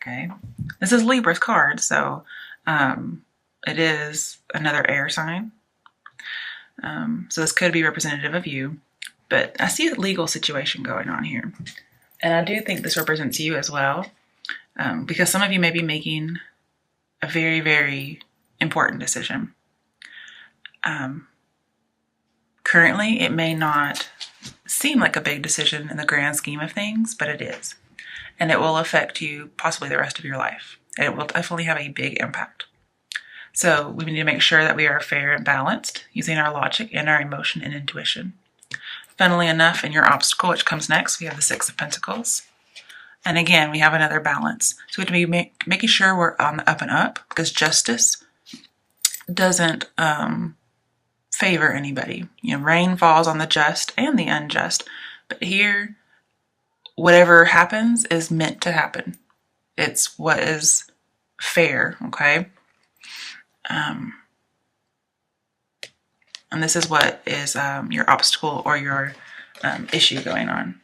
Okay, this is Libra's card, so it is another air sign. So this could be representative of you, but I see a legal situation going on here. And I do think this represents you as well, because some of you may be making a very, very important decision. Currently, it may not seem like a big decision in the grand scheme of things, but it is. And it will affect you possibly the rest of your life. It will definitely have a big impact. So we need to make sure that we are fair and balanced, using our logic and our emotion and intuition. Funnily enough, in your obstacle, which comes next, we have the Six of Pentacles. And again, we have another balance. So we have to be making sure we're on the up and up, because justice doesn't favor anybody. You know, rain falls on the just and the unjust. But here, whatever happens is meant to happen. It's what is fair, okay? And this is what is your obstacle or your issue going on.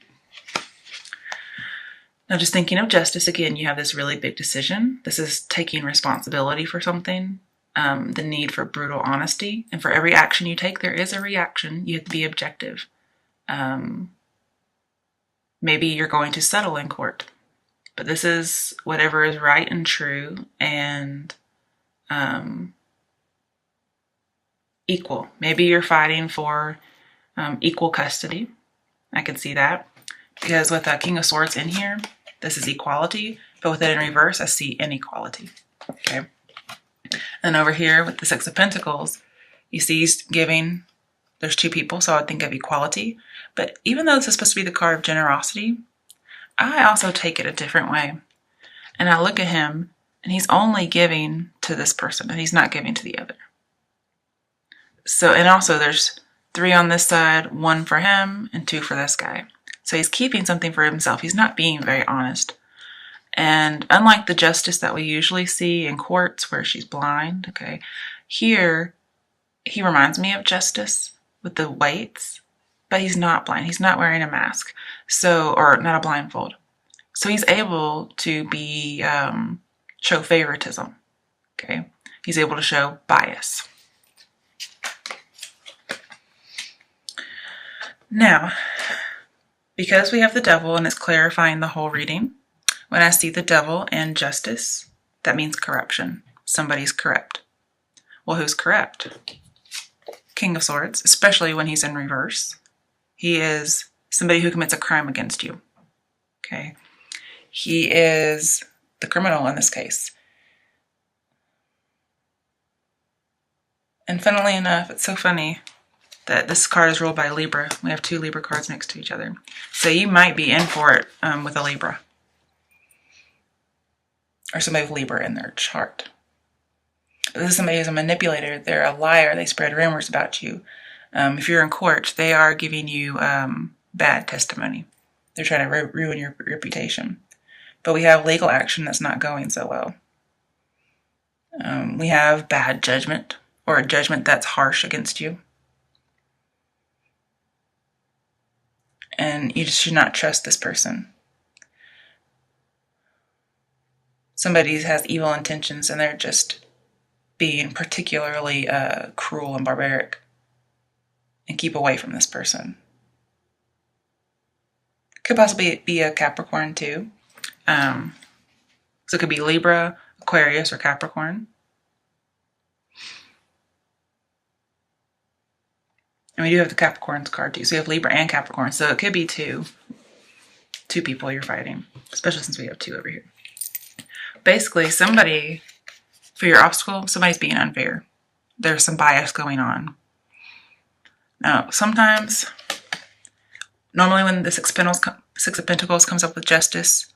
Now, just thinking of justice, again, you have this really big decision. This is taking responsibility for something, the need for brutal honesty. And for every action you take, there is a reaction. You have to be objective. Maybe you're going to settle in court, but this is whatever is right and true and equal. Maybe you're fighting for equal custody. I can see that, because with a King of Swords in here, this is equality, but with it in reverse, I see inequality. Okay. And over here with the Six of Pentacles, you see he's giving. There's two people, so I would think of equality. But even though this is supposed to be the card of generosity, I also take it a different way. And I look at him, and he's only giving to this person, and he's not giving to the other. So, and also there's 3 on this side, 1 for him, and 2 for this guy. So he's keeping something for himself. He's not being very honest. And unlike the justice that we usually see in courts where she's blind, okay, here he reminds me of justice with the weights, but he's not blind. He's not wearing a mask, so, or not a blindfold. So he's able to be show favoritism. Okay, he's able to show bias. Now, because we have the devil and it's clarifying the whole reading, when I see the devil and justice, that means corruption. Somebody's corrupt. Well, who's corrupt? King of Swords, especially when he's in reverse. He is somebody who commits a crime against you. Okay. He is the criminal in this case. And funnily enough, it's so funny that this card is ruled by Libra. We have 2 Libra cards next to each other. So you might be in for it with a Libra. Or somebody with Libra in their chart. But this is somebody who's a manipulator. They're a liar. They spread rumors about you. If you're in court, they are giving you bad testimony. They're trying to ruin your reputation. But we have legal action that's not going so well. We have bad judgment, or a judgment that's harsh against you. And you just should not trust this person. Somebody has evil intentions and they're just being particularly cruel and barbaric. And keep away from this person. Could possibly be a Capricorn too. So it could be Libra, Aquarius, or Capricorn. And we do have the Capricorn's card too. So we have Libra and Capricorn. So it could be two people you're fighting. Especially since we have 2 over here. Basically, somebody, for your obstacle, somebody's being unfair. There's some bias going on. Now, sometimes, normally when the Six of Pentacles comes up with justice,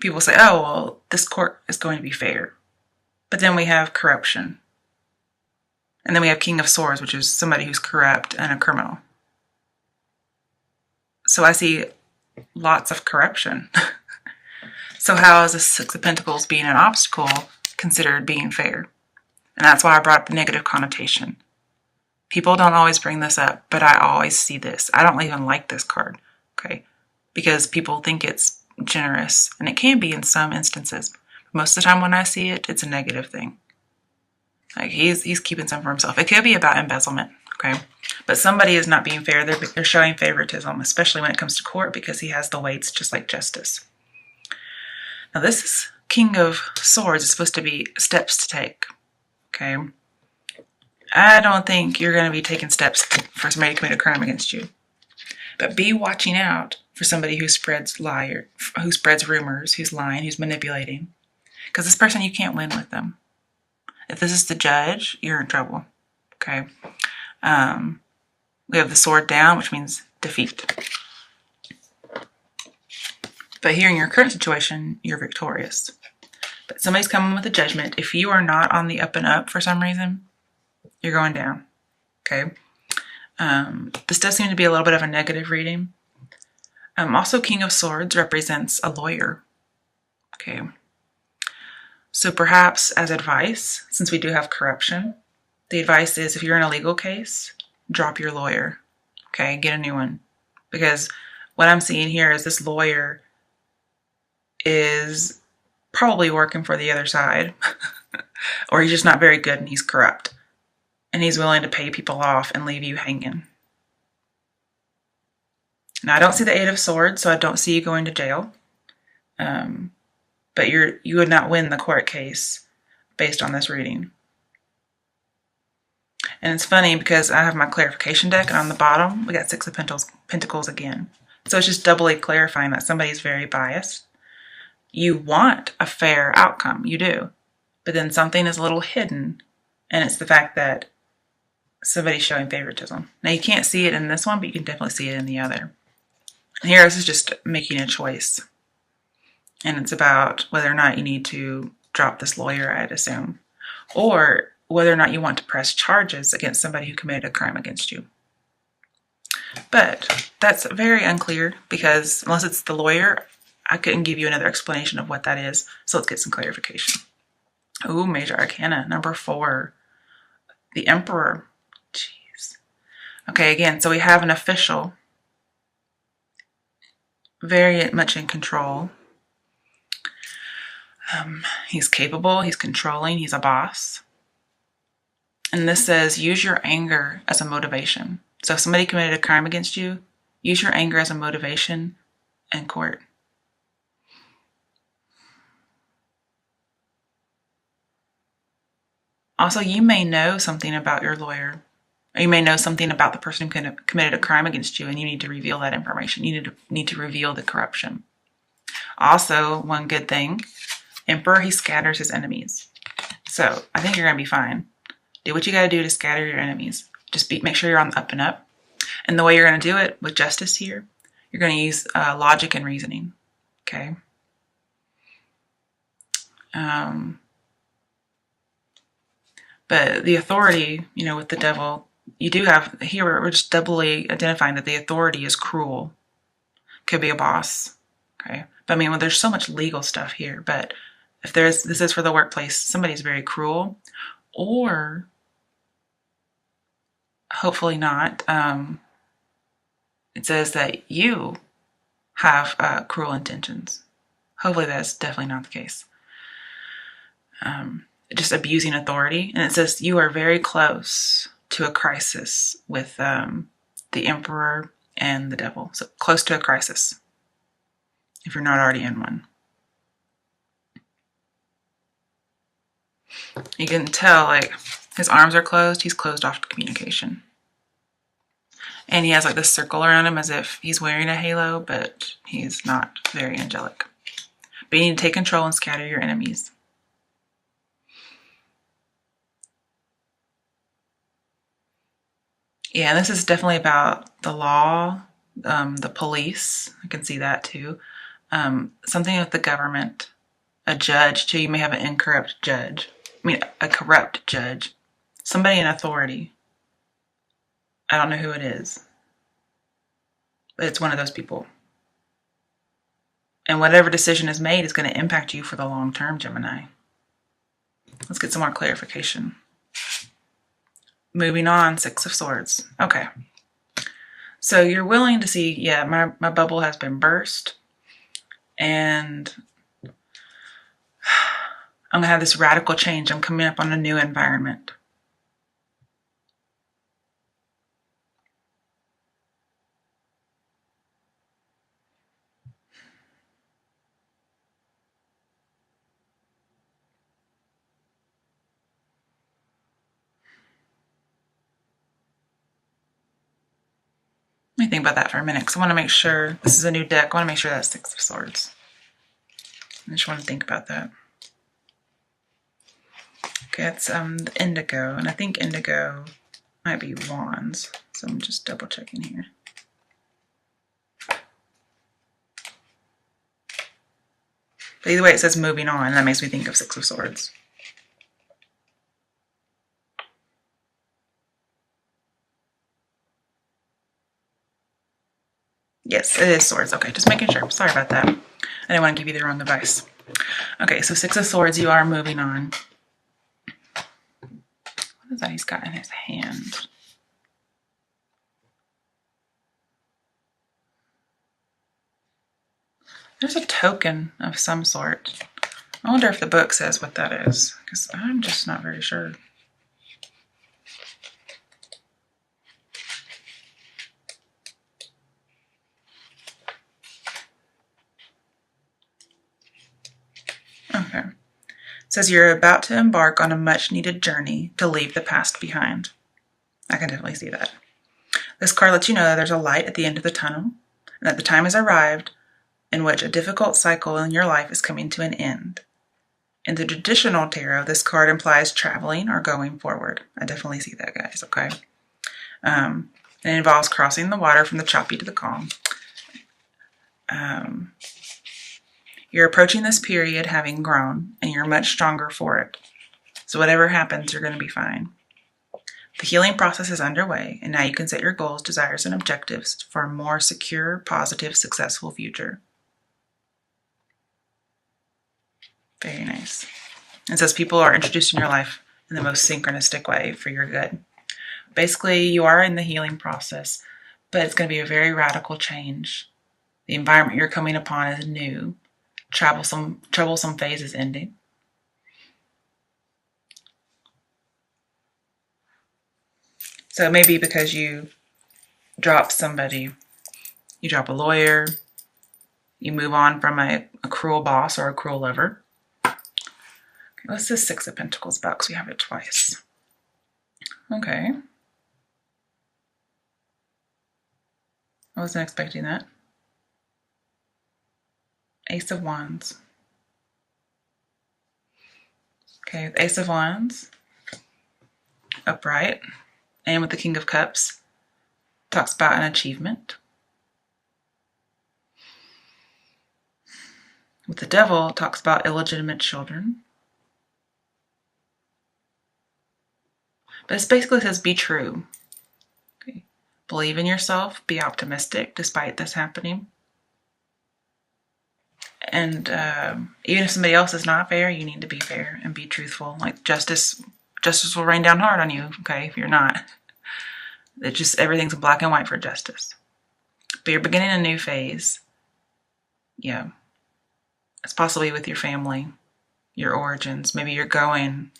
people say, oh, well, this court is going to be fair. But then we have corruption. And then we have King of Swords, which is somebody who's corrupt and a criminal. So I see lots of corruption. So how is the Six of Pentacles being an obstacle considered being fair? And that's why I brought up the negative connotation. People don't always bring this up, but I always see this. I don't even like this card, okay? Because people think it's generous, and it can be in some instances. Most of the time when I see it, it's a negative thing. Like he's keeping some for himself. It could be about embezzlement, okay? But somebody is not being fair. They're showing favoritism, especially when it comes to court, because he has the weights just like justice. Now this is King of Swords. It's supposed to be steps to take, okay? I don't think you're going to be taking steps for somebody to commit a crime against you. But be watching out for somebody who spreads rumors, who's lying, who's manipulating. Because this person, you can't win with them. If this is the judge, you're in trouble. Okay. We have the sword down, which means defeat. But here in your current situation, you're victorious. But somebody's coming with a judgment. If you are not on the up and up for some reason, you're going down. Okay. This does seem to be a little bit of a negative reading. Also, King of Swords represents a lawyer. Okay. So perhaps as advice, since we do have corruption, the advice is if you're in a legal case, drop your lawyer. Okay, get a new one. Because what I'm seeing here is this lawyer is probably working for the other side. Or he's just not very good and he's corrupt. And he's willing to pay people off and leave you hanging. Now, I don't see the Eight of Swords, so I don't see you going to jail. But you would not win the court case based on this reading. And it's funny because I have my clarification deck, and on the bottom, we got Six of Pentacles again. So it's just doubly clarifying that somebody's very biased. You want a fair outcome, you do. But then something is a little hidden, and it's the fact that somebody's showing favoritism. Now, you can't see it in this one, but you can definitely see it in the other. Here, this is just making a choice. And it's about whether or not you need to drop this lawyer, I'd assume. Or whether or not you want to press charges against somebody who committed a crime against you. But that's very unclear because unless it's the lawyer, I couldn't give you another explanation of what that is. So let's get some clarification. Ooh, Major Arcana, number 4. The Emperor. Jeez. Okay, again, so we have an official. Very much in control. He's capable, he's controlling, he's a boss. And this says, use your anger as a motivation. So if somebody committed a crime against you, use your anger as a motivation in court. Also, you may know something about your lawyer. Or you may know something about the person who committed a crime against you, and you need to reveal that information. You need to reveal the corruption. Also, one good thing, Emperor, he scatters his enemies. So I think you're going to be fine. Do what you got to do to scatter your enemies. Just make sure you're on the up and up. And the way you're going to do it with justice here, you're going to use logic and reasoning. Okay? But the authority, with the devil, you do have, here we're just doubly identifying that the authority is cruel. Could be a boss. Okay? But there's so much legal stuff here. But if this is for the workplace, somebody's very cruel. Or, hopefully not, it says that you have cruel intentions. Hopefully that's definitely not the case. Just abusing authority. And it says you are very close to a crisis with the Emperor and the devil. So close to a crisis, if you're not already in one. You can tell, his arms are closed. He's closed off to communication. And he has, this circle around him as if he's wearing a halo, but he's not very angelic. But you need to take control and scatter your enemies. Yeah, this is definitely about the law, the police. I can see that too. Something with the government. A judge, too. You may have an incorrupt judge. A corrupt judge. Somebody in authority. I don't know who it is. But it's one of those people. And whatever decision is made is going to impact you for the long term, Gemini. Let's get some more clarification. Moving on, Six of Swords. Okay. So you're willing to see, my bubble has been burst. And I'm going to have this radical change. I'm coming up on a new environment. Let me think about that for a minute, because I want to make sure, this is a new deck, I want to make sure that's Six of Swords. I just want to think about that. Okay, it's the indigo, and I think indigo might be wands, so I'm just double checking here. But either way, it says moving on, and that makes me think of Six of Swords. Yes, it is swords. Okay, just making sure. Sorry about that. I didn't want to give you the wrong advice. Okay, so Six of Swords, you are moving on. What is that he's got in his hand? There's a token of some sort. I wonder if the book says what that is, because I'm just not very sure. Okay. It says you're about to embark on a much-needed journey to leave the past behind. I can definitely see that. This card lets you know that there's a light at the end of the tunnel, and that the time has arrived in which a difficult cycle in your life is coming to an end. In the traditional tarot, this card implies traveling or going forward. I definitely see that, guys, okay? It involves crossing the water from the choppy to the calm. You're approaching this period having grown, and you're much stronger for it. So whatever happens, you're going to be fine. The healing process is underway, and now you can set your goals, desires, and objectives for a more secure, positive, successful future. Very nice. It says people are introduced in your life in the most synchronistic way for your good. Basically, you are in the healing process, but it's going to be a very radical change. The environment you're coming upon is new. Troublesome phase is ending. So it may be because you drop somebody, you drop a lawyer, you move on from a cruel boss or a cruel lover. Okay, what's this Six of Pentacles about? Because we have it twice. Okay. I wasn't expecting that. Ace of Wands. Okay, with Ace of Wands, upright, and with the King of Cups, talks about an achievement. With the Devil, talks about illegitimate children. But it basically says be true. Okay. Believe in yourself, be optimistic despite this happening. And even if somebody else is not fair, you need to be fair and be truthful. Like justice will rain down hard on you, okay, if you're not. It just, everything's black and white for justice. But you're beginning a new phase. Yeah. It's possibly with your family, your origins. Maybe you're going,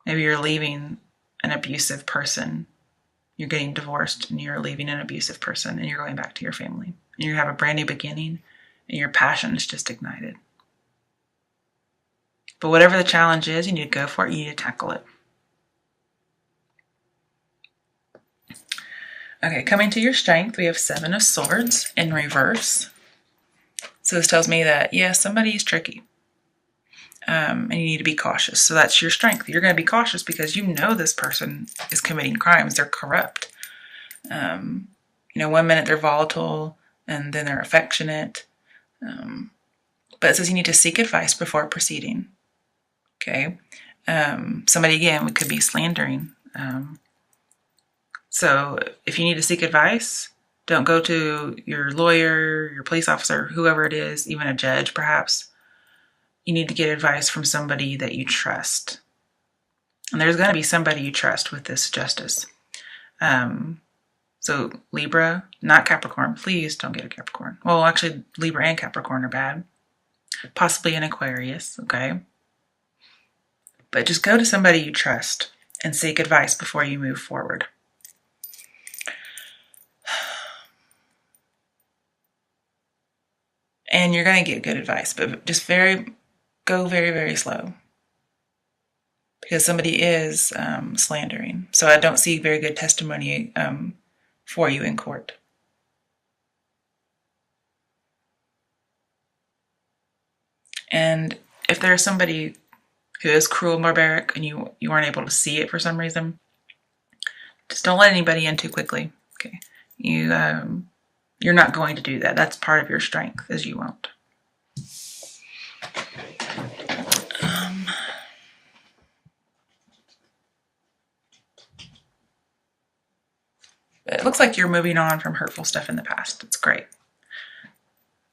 maybe you're leaving an abusive person. You're getting divorced and you're leaving an abusive person and you're going back to your family. And you have a brand new beginning and your passion is just ignited. But whatever the challenge is, you need to go for it. You need to tackle it. Okay, coming to your strength, we have Seven of Swords in reverse. So this tells me that, yes, somebody is tricky. And you need to be cautious. So that's your strength. You're going to be cautious because you know this person is committing crimes. They're corrupt. One minute they're volatile and then they're affectionate. But it says you need to seek advice before proceeding. Okay. Somebody, again, could be slandering. So if you need to seek advice, don't go to your lawyer, your police officer, whoever it is, even a judge perhaps. You need to get advice from somebody that you trust. And there's going to be somebody you trust with this justice. So So Libra, not Capricorn. Please don't get a Capricorn. Well, actually, Libra and Capricorn are bad. Possibly an Aquarius, okay? But just go to somebody you trust and seek advice before you move forward. And you're going to get good advice, but just go very, very slow. Because somebody is slandering. So I don't see very good testimony for you in court. And if there's somebody who is cruel and barbaric and you aren't able to see it for some reason, just don't let anybody in too quickly. Okay, you're not going to do that. That's part of your strength, is you won't. It looks like you're moving on from hurtful stuff in the past. It's great.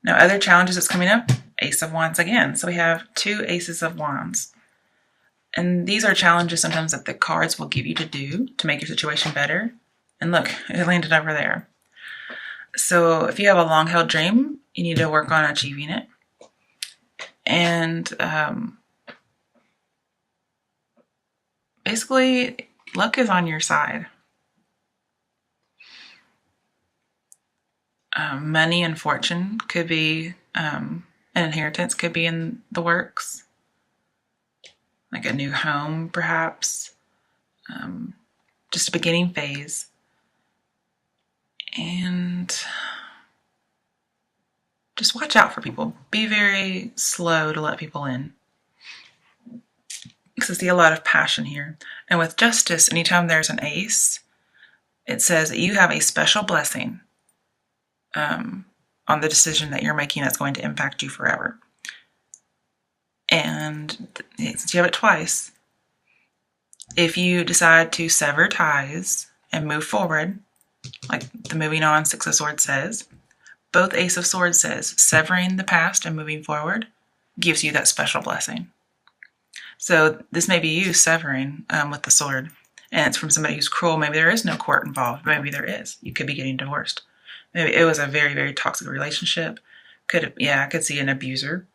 Now, other challenges that's coming up, Ace of Wands again. So we have 2 Aces of Wands. And these are challenges sometimes that the cards will give you to do to make your situation better. And look, it landed over there. So if you have a long-held dream, you need to work on achieving it. And basically, luck is on your side. Money and fortune could be, an inheritance could be in the works. Like a new home, perhaps. Just a beginning phase. And just watch out for people. Be very slow to let people in. Because I see a lot of passion here. And with justice, anytime there's an ace, it says that you have a special blessing on the decision that you're making that's going to impact you forever. And since you have it twice, if you decide to sever ties and move forward, like the moving on 6 of Swords says, both Ace of Swords says severing the past and moving forward gives you that special blessing. So this may be you severing with the sword, and it's from somebody who's cruel. Maybe there is no court involved. Maybe there is. You could be getting divorced. Maybe it was a very, very toxic relationship. I could see an abuser.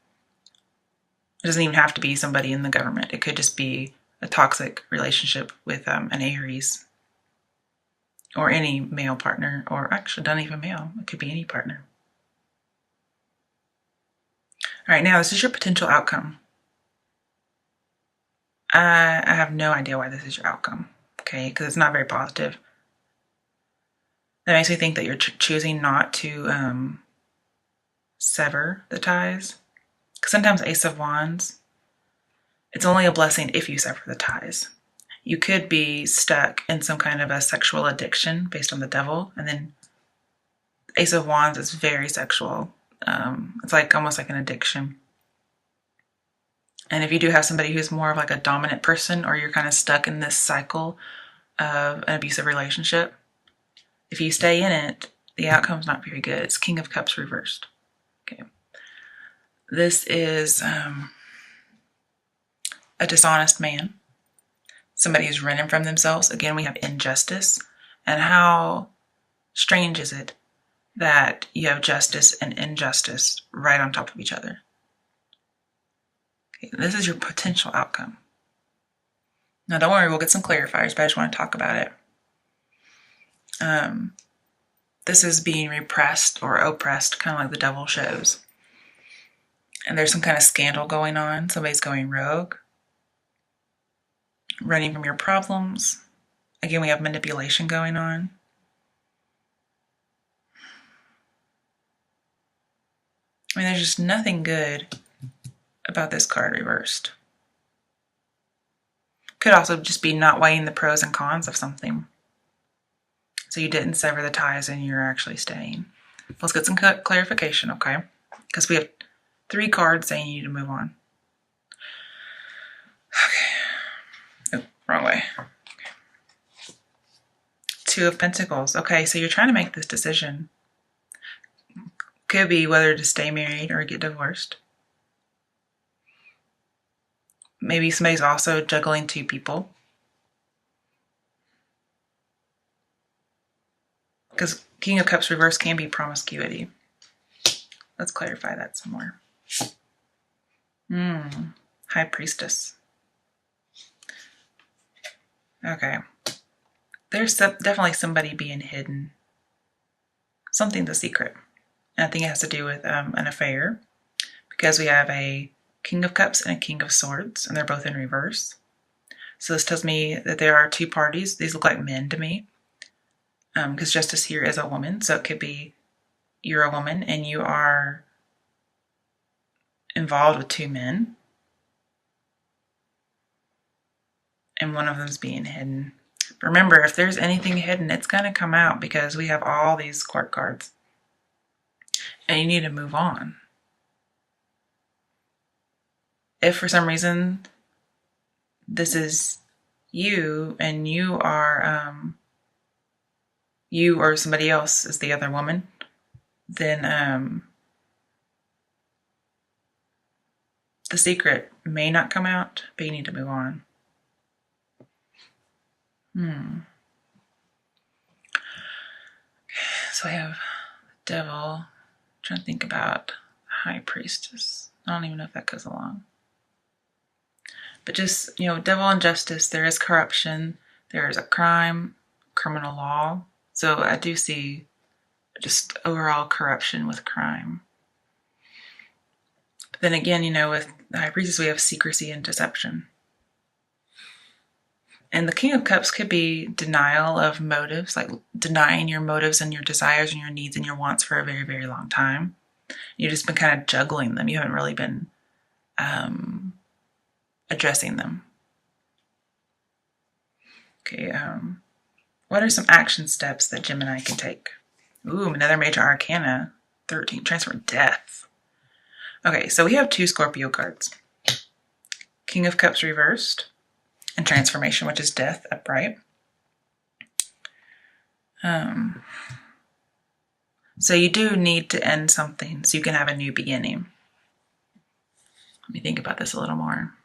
It doesn't even have to be somebody in the government. It could just be a toxic relationship with an Aries or any male partner, or actually not even male. It could be any partner. All right, now this is your potential outcome. I have no idea why this is your outcome, okay, because it's not very positive. That makes me think that you're choosing not to sever the ties. Because sometimes Ace of Wands, it's only a blessing if you sever the ties. You could be stuck in some kind of a sexual addiction based on the devil, and then Ace of Wands is very sexual. It's like almost like an addiction. And if you do have somebody who's more of like a dominant person, or you're kind of stuck in this cycle of an abusive relationship, if you stay in it, the outcome's not very good. It's King of Cups reversed. Okay. This is a dishonest man. Somebody who's running from themselves. Again, we have injustice. And how strange is it that you have justice and injustice right on top of each other? Okay, this is your potential outcome. Now, don't worry, we'll get some clarifiers, but I just want to talk about it. This is being repressed or oppressed, kind of like the devil shows. And there's some kind of scandal going on. Somebody's going rogue, running from your problems. Again, we have manipulation going on. I mean, there's just nothing good about this card reversed. Could also just be not weighing the pros and cons of something. So you didn't sever the ties and you're actually staying. Let's get some clarification, okay? Because we have 3 cards saying you need to move on. Okay. Oh, wrong way. Okay. 2 of Pentacles. Okay, so you're trying to make this decision. Could be whether to stay married or get divorced. Maybe somebody's also juggling 2 people. Because King of Cups reverse can be promiscuity. Let's clarify that some more. High Priestess. Okay. There's definitely somebody being hidden. Something's a secret. And I think it has to do with an affair. Because we have a King of Cups and a King of Swords. And they're both in reverse. So this tells me that there are two parties. These look like men to me. Because Justice here is a woman. So it could be you're a woman and you are involved with two men. And one of them's being hidden. Remember, if there's anything hidden, it's going to come out because we have all these court cards. And you need to move on. If for some reason this is you and you are, you or somebody else is the other woman, then the secret may not come out, but you need to move on. So I have the Devil. I'm trying to think about High Priestess. I don't even know if that goes along. But just, Devil and Justice, there is corruption. There is a crime, criminal law. So I do see just overall corruption with crime. But then again, with the High Priestess, we have secrecy and deception. And the King of Cups could be denial of motives, like denying your motives and your desires and your needs and your wants for a very, very long time. You've just been kind of juggling them. You haven't really been addressing them. Okay, what are some action steps that Gemini can take? Ooh, another major arcana, 13, transfer death. Okay, so we have two Scorpio cards. King of Cups reversed. And transformation, which is death, upright. So you do need to end something so you can have a new beginning. Let me think about this a little more.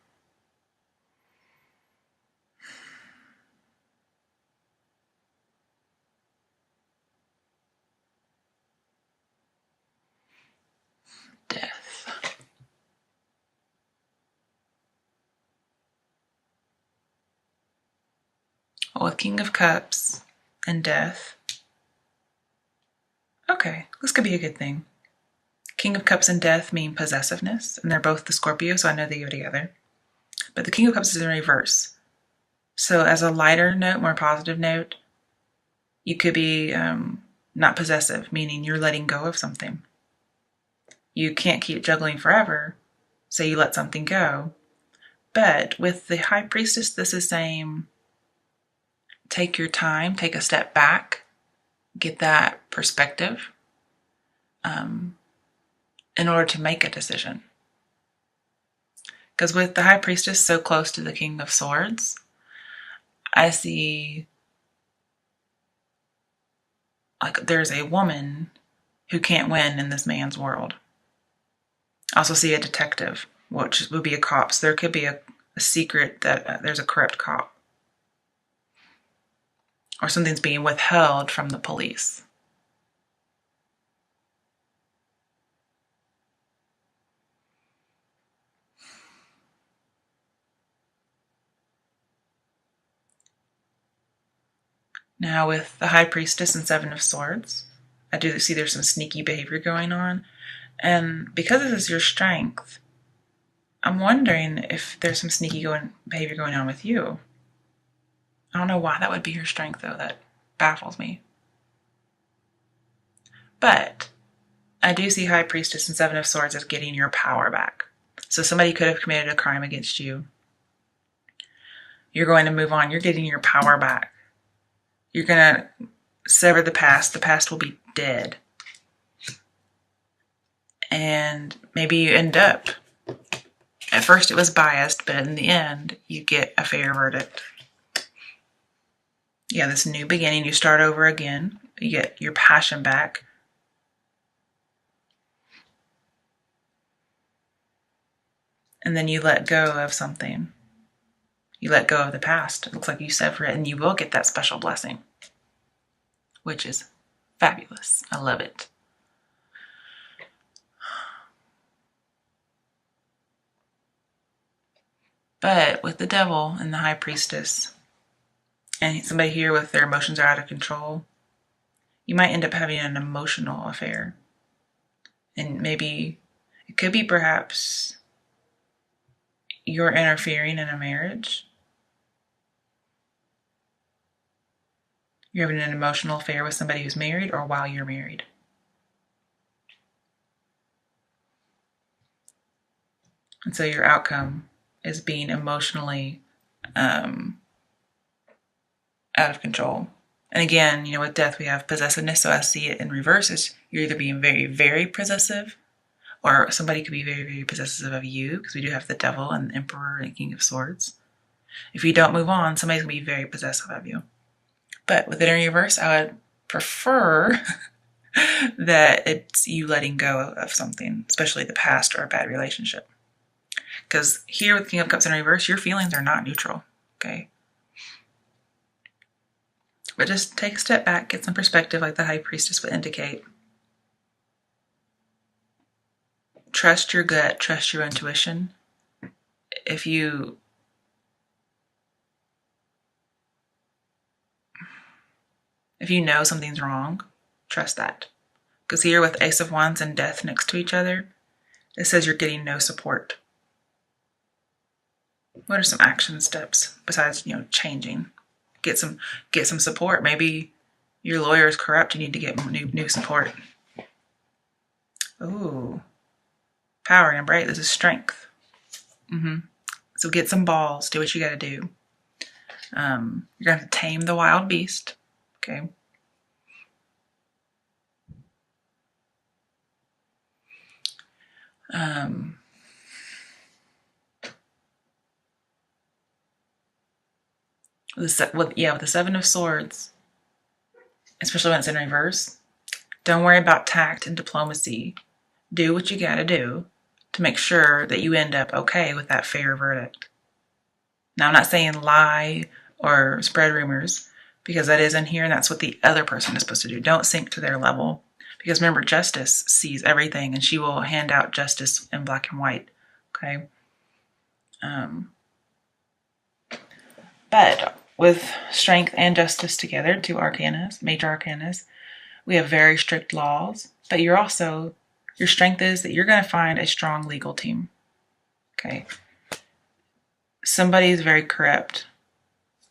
Death. With King of Cups and death. Okay, this could be a good thing. King of Cups and death mean possessiveness, and they're both the Scorpio, so I know they go together. But the King of Cups is in reverse. So as a lighter note, more positive note, you could be not possessive, meaning you're letting go of something. You can't keep juggling forever, so you let something go. But with the High Priestess, this is saying, take your time, take a step back, get that perspective in order to make a decision. Because with the High Priestess so close to the King of Swords, I see like there's a woman who can't win in this man's world. I also see a detective, which would be a cop. So there could be a secret that there's a corrupt cop. Or something's being withheld from the police. Now with the High Priestess and Seven of Swords, I do see there's some sneaky behavior going on. And because this is your strength, I'm wondering if there's some sneaky behavior going on with you. I don't know why that would be your strength, though. That baffles me. But I do see High Priestess and Seven of Swords as getting your power back. So somebody could have committed a crime against you. You're going to move on. You're getting your power back. You're going to sever the past. The past will be dead. And maybe you end up, at first it was biased, but in the end, you get a fair verdict. Yeah, this new beginning, you start over again. You get your passion back. And then you let go of something. You let go of the past. It looks like you sever it and you will get that special blessing, which is Fabulous. I love it. But with the devil and the high priestess, and somebody here with their emotions are out of control, you might end up having an emotional affair. And maybe it could be perhaps you're interfering in a marriage. You're having an emotional affair with somebody who's married or while you're married. And so your outcome is being emotionally out of control. And again, with death, we have possessiveness. So I see it in reverse as you're either being very, very possessive, or somebody could be very, very possessive of you, because we do have the devil and the emperor and king of swords. If you don't move on, somebody's going to be very possessive of you. But with it in reverse, I would prefer that it's you letting go of something, especially the past or a bad relationship. Because here with King of Cups in reverse, your feelings are not neutral, okay? But just take a step back, get some perspective like the High Priestess would indicate. Trust your gut, trust your intuition. If you know something's wrong, trust that. Because here with Ace of Wands and Death next to each other, it says you're getting no support. What are some action steps besides, changing? Get some support. Maybe your lawyer is corrupt. You need to get new support. Ooh, power and bright. This is strength. So get some balls. Do what you got to do. You're gonna have to tame the wild beast. Okay. With the Seven of Swords, especially when it's in reverse, don't worry about tact and diplomacy. Do what you gotta do to make sure that you end up okay with that fair verdict. Now, I'm not saying lie or spread rumors, because that is in here and that's what the other person is supposed to do. Don't sink to their level, because remember, justice sees everything and she will hand out justice in black and white. Okay. But with strength and justice together, two arcanas, major arcanas, we have very strict laws. But your strength is that you're going to find a strong legal team. Okay. Somebody is very corrupt,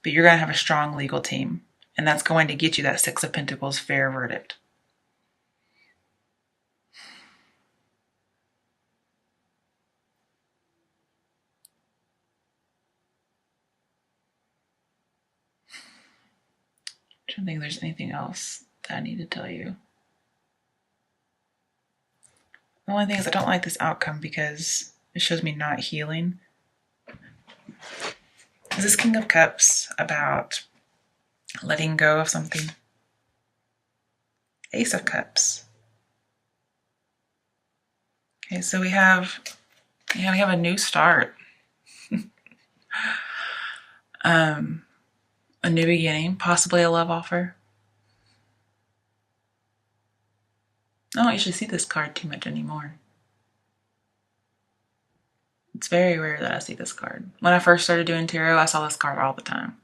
but you're going to have a strong legal team. And that's going to get you that Six of Pentacles fair verdict. I don't think there's anything else that I need to tell you. The only thing is I don't like this outcome because it shows me not healing. Is this King of Cups about letting go of something? Ace of Cups. Okay, so we have a new start. A new beginning, possibly a love offer. I don't usually see this card too much anymore. It's very rare that I see this card. When I first started doing tarot, I saw this card all the time.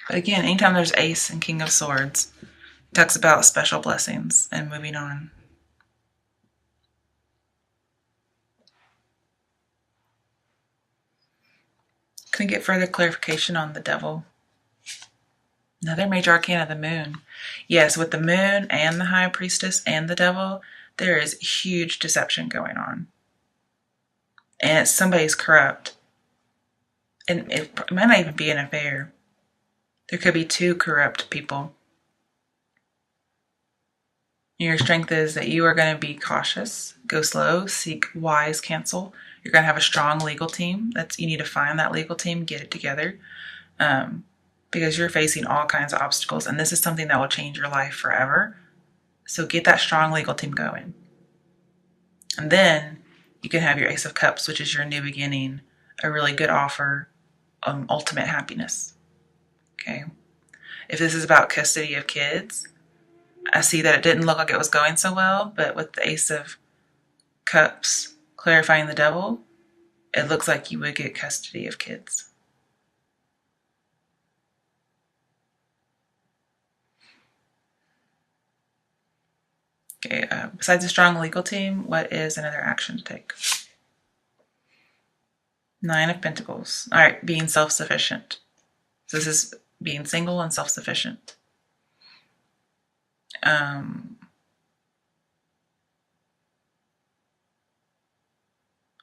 But again, anytime there's Ace and King of Swords, it talks about special blessings and moving on. Can I get further clarification on the devil? Another major arcana, the moon. Yes, with the moon and the high priestess and the devil, there is huge deception going on. And it's somebody's corrupt. And it might not even be an affair. There could be two corrupt people. Your strength is that you are going to be cautious, go slow, seek wise counsel. You're going to have a strong legal team. You need to find that legal team, get it together, because you're facing all kinds of obstacles, and this is something that will change your life forever. So get that strong legal team going. And then you can have your Ace of Cups, which is your new beginning, a really good offer, ultimate happiness. Okay. If this is about custody of kids, I see that it didn't look like it was going so well, but with the Ace of Cups clarifying the Devil, it looks like you would get custody of kids. Okay, besides a strong legal team, what is another action to take? 9 of Pentacles. All right, being self-sufficient. So this is being single and self-sufficient.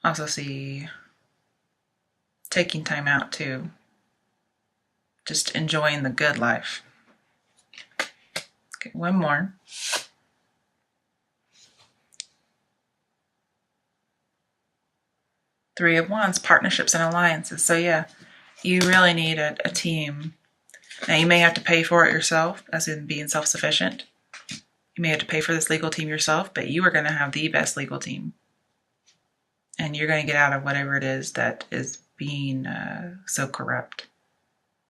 Also see taking time out too. Just enjoying the good life. Okay, one more. Three of Wands, partnerships and alliances. So yeah, you really need a team. Now you may have to pay for it yourself, as in being self-sufficient. You may have to pay for this legal team yourself, but you are going to have the best legal team. And you're going to get out of whatever it is that is being so corrupt.